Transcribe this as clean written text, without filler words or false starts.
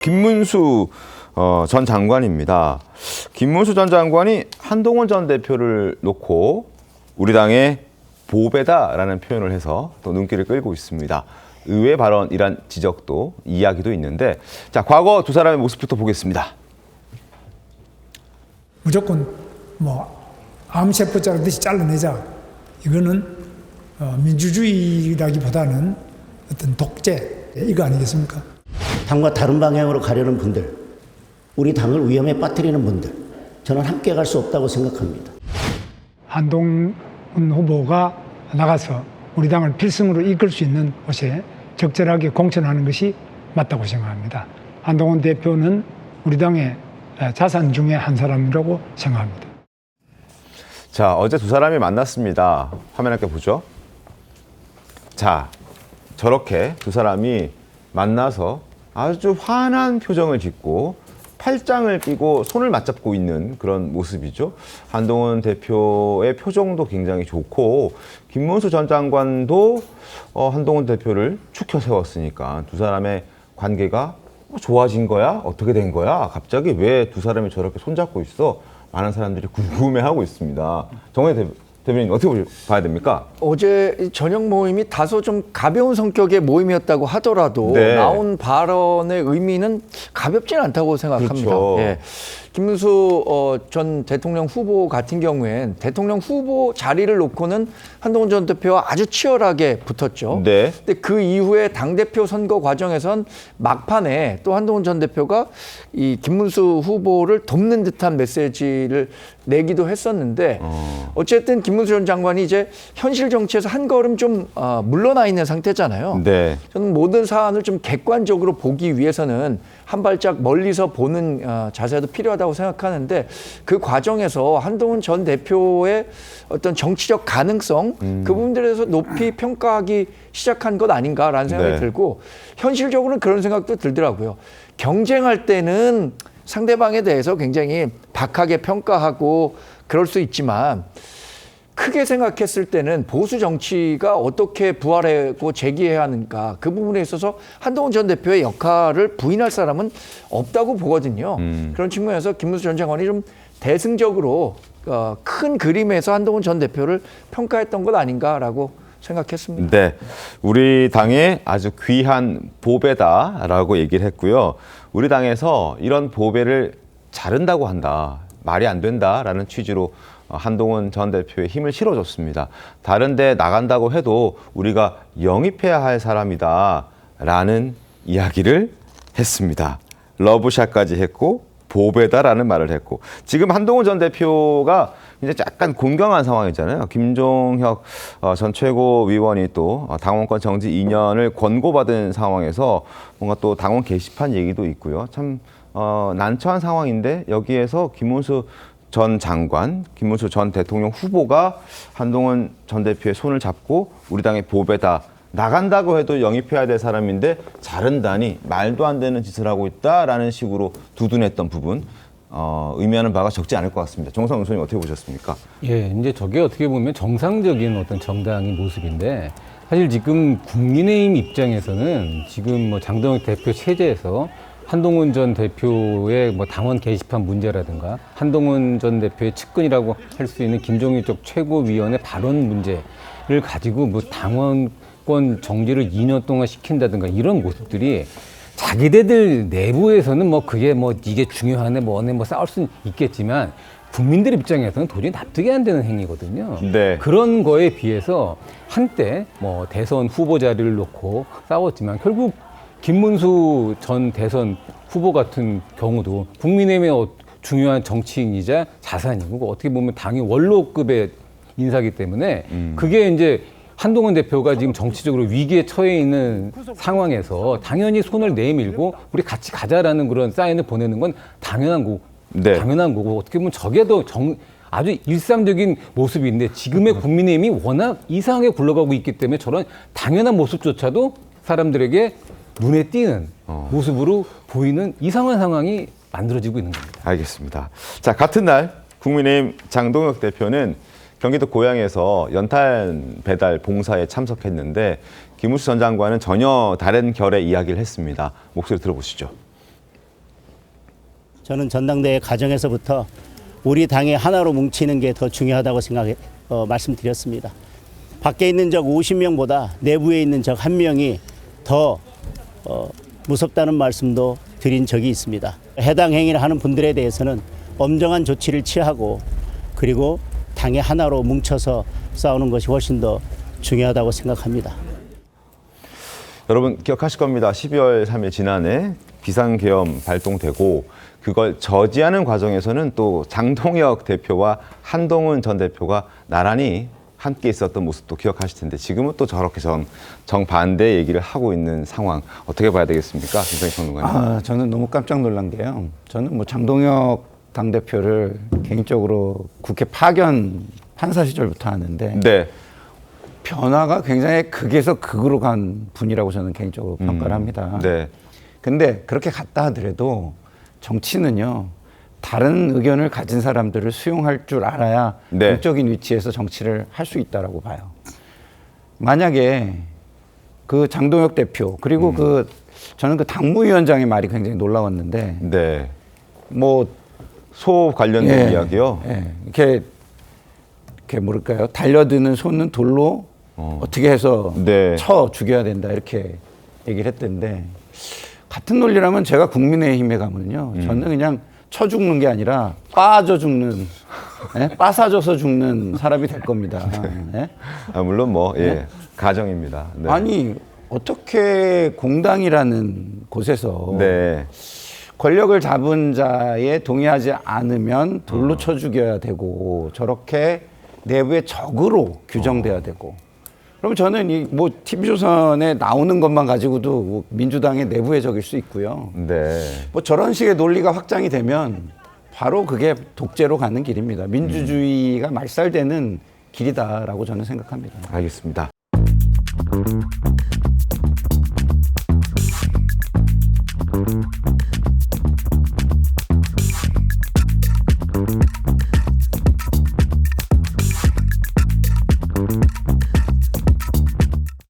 김문수 전 장관입니다. 김문수 전 장관이 한동훈 전 대표를 놓고 우리 당의 보배다라는 표현을 해서 또 눈길을 끌고 있습니다. 의외 발언이란 지적도 이야기도 있는데, 자, 과거 두 사람의 모습부터 보겠습니다. 무조건 암세포 자르듯이 잘라내자. 이거는 민주주의라기보다는 어떤 독재, 이거 아니겠습니까? 당과 다른 방향으로 가려는 분들, 우리 당을 위험에 빠뜨리는 분들, 저는 함께 갈 수 없다고 생각합니다. 한동훈 후보가 나가서 우리 당을 필승으로 이끌 수 있는 곳에 적절하게 공천하는 것이 맞다고 생각합니다. 한동훈 대표는 우리 당의 자산 중에 한 사람이라고 생각합니다. 자, 어제 두 사람이 만났습니다. 화면 함께 보죠. 자, 저렇게 두 사람이 만나서 아주 환한 표정을 짓고 팔짱을 끼고 손을 맞잡고 있는 그런 모습이죠. 한동훈 대표의 표정도 굉장히 좋고, 김문수 전 장관도 한동훈 대표를 추켜 세웠으니까 두 사람의 관계가 좋아진 거야? 어떻게 된 거야? 갑자기 왜 두 사람이 저렇게 손잡고 있어? 많은 사람들이 궁금해하고 있습니다. 정원희 대변인 어떻게 봐야 됩니까? 어제 저녁 모임이 다소 좀 가벼운 성격의 모임이었다고 하더라도 네. 나온 발언의 의미는 가볍진 않다고 생각합니다. 그렇죠. 예. 김문수 전 대통령 후보 같은 경우엔 대통령 후보 자리를 놓고는 한동훈 전 대표와 아주 치열하게 붙었죠. 네. 근데 그 이후에 당대표 선거 과정에선 막판에 또 한동훈 전 대표가 이 김문수 후보를 돕는 듯한 메시지를 내기도 했었는데 어쨌든 김문수 전 장관이 이제 현실 정치에서 한 걸음 좀 물러나 있는 상태잖아요. 네. 저는 모든 사안을 좀 객관적으로 보기 위해서는 한 발짝 멀리서 보는 자세도 필요하다고 생각하는데, 그 과정에서 한동훈 전 대표의 어떤 정치적 가능성 그 부분들에 대해서 높이 평가하기 시작한 것 아닌가라는 생각이 네. 들고, 현실적으로는 그런 생각도 들더라고요. 경쟁할 때는 상대방에 대해서 굉장히 박하게 평가하고 그럴 수 있지만, 크게 생각했을 때는 보수 정치가 어떻게 부활하고 재기해야 하는가, 그 부분에 있어서 한동훈 전 대표의 역할을 부인할 사람은 없다고 보거든요. 그런 측면에서 김문수 전 장관이 좀 대승적으로 큰 그림에서 한동훈 전 대표를 평가했던 것 아닌가라고 생각했습니다. 네, 우리 당의 아주 귀한 보배다라고 얘기를 했고요. 우리 당에서 이런 보배를 자른다고 한다, 말이 안 된다라는 취지로 한동훈 전 대표의 힘을 실어줬습니다. 다른 데 나간다고 해도 우리가 영입해야 할 사람이다라는 이야기를 했습니다. 러브샷까지 했고 보배다라는 말을 했고, 지금 한동훈 전 대표가 이제 약간 곤경한 상황이잖아요. 김종혁 전 최고위원이 또 당원권 정지 2년을 권고받은 상황에서 뭔가 또 당원 게시판 얘기도 있고요. 참 난처한 상황인데, 여기에서 김문수 전 장관, 김문수 전 대통령 후보가 한동훈 전 대표의 손을 잡고 우리 당의 보배다, 나간다고 해도 영입해야 될 사람인데 자른다니 말도 안 되는 짓을 하고 있다라는 식으로 두둔했던 부분, 의미하는 바가 적지 않을 것 같습니다. 정상 의원님 어떻게 보셨습니까? 예, 이제 저게 어떻게 보면 정상적인 어떤 정당의 모습인데, 사실 지금 국민의힘 입장에서는 지금 장동혁 대표 체제에서 한동훈 전 대표의 당원 게시판 문제라든가 한동훈 전 대표의 측근이라고 할 수 있는 김종인 쪽 최고위원의 발언 문제를 가지고 당원권 정지를 2년 동안 시킨다든가 이런 모습들이 자기네들 내부에서는 그게 이게 중요하네 싸울 수는 있겠지만 국민들 입장에서는 도저히 납득이 안 되는 행위거든요. 네. 그런 거에 비해서 한때 대선 후보 자리를 놓고 싸웠지만 결국 김문수 전 대선 후보 같은 경우도 국민의힘의 중요한 정치인이자 자산이고, 어떻게 보면 당의 원로급의 인사기 때문에 그게 이제 한동훈 대표가 지금 정치적으로 위기에 처해 있는 상황에서 당연히 손을 내밀고 우리 같이 가자라는 그런 사인을 보내는 건 당연한 거고, 네. 당연한 거고, 어떻게 보면 저게 더 아주 일상적인 모습인데, 지금의 국민의힘이 워낙 이상하게 굴러가고 있기 때문에 저런 당연한 모습조차도 사람들에게 눈에 띄는 모습으로 보이는 이상한 상황이 만들어지고 있는 겁니다. 알겠습니다. 자, 같은 날 국민의힘 장동혁 대표는 경기도 고양에서 연탄 배달 봉사에 참석했는데, 김문수 전 장관은 전혀 다른 결의 이야기를 했습니다. 목소리 들어보시죠. 저는 전당대회 과정에서부터 우리 당의 하나로 뭉치는 게 더 중요하다고 말씀드렸습니다. 밖에 있는 적 50명보다 내부에 있는 적 1명이 더 무섭다는 말씀도 드린 적이 있습니다. 해당 행위를 하는 분들에 대해서는 엄정한 조치를 취하고 그리고 당의 하나로 뭉쳐서 싸우는 것이 훨씬 더 중요하다고 생각합니다. 여러분 기억하실 겁니다. 12월 3일 지난해 비상계엄 발동되고 그걸 저지하는 과정에서는 또 장동혁 대표와 한동훈 전 대표가 나란히 함께 있었던 모습도 기억하실 텐데 지금은 또 저렇게 정반대 얘기를 하고 있는 상황 어떻게 봐야 되겠습니까? 김성희 평론가님. 저는 너무 깜짝 놀란 게요. 저는 뭐 장동혁 당대표를 개인적으로 국회 파견 판사 시절부터 아는데 네. 변화가 굉장히 극에서 극으로 간 분이라고 저는 개인적으로 평가를 합니다. 네. 근데 그렇게 갔다 하더라도 정치는요. 다른 의견을 가진 사람들을 수용할 줄 알아야 네. 공적인 위치에서 정치를 할 수 있다라고 봐요. 만약에 그 장동혁 대표 그리고 저는 그 당무위원장의 말이 굉장히 놀라웠는데 네. 뭐 소 관련된 이야기요. 이렇게 뭐랄까요? 달려드는 소는 돌로 어떻게 해서 네. 쳐 죽여야 된다 이렇게 얘기를 했던데 같은 논리라면 제가 국민의힘에 가면요, 저는 그냥 쳐 죽는 게 아니라 빠져 죽는, 빠사져서 죽는 사람이 될 겁니다. 예? 물론 뭐 가정입니다. 네. 아니 어떻게 공당이라는 곳에서 네. 권력을 잡은 자에 동의하지 않으면 돌로 쳐 죽여야 되고 저렇게 내부의 적으로 규정돼야 되고 그럼 저는 이 뭐 TV조선에 나오는 것만 가지고도 뭐 민주당의 내부의 적일 수 있고요. 네. 뭐 저런 식의 논리가 확장이 되면 바로 그게 독재로 가는 길입니다. 민주주의가 말살되는 길이다라고 저는 생각합니다. 알겠습니다.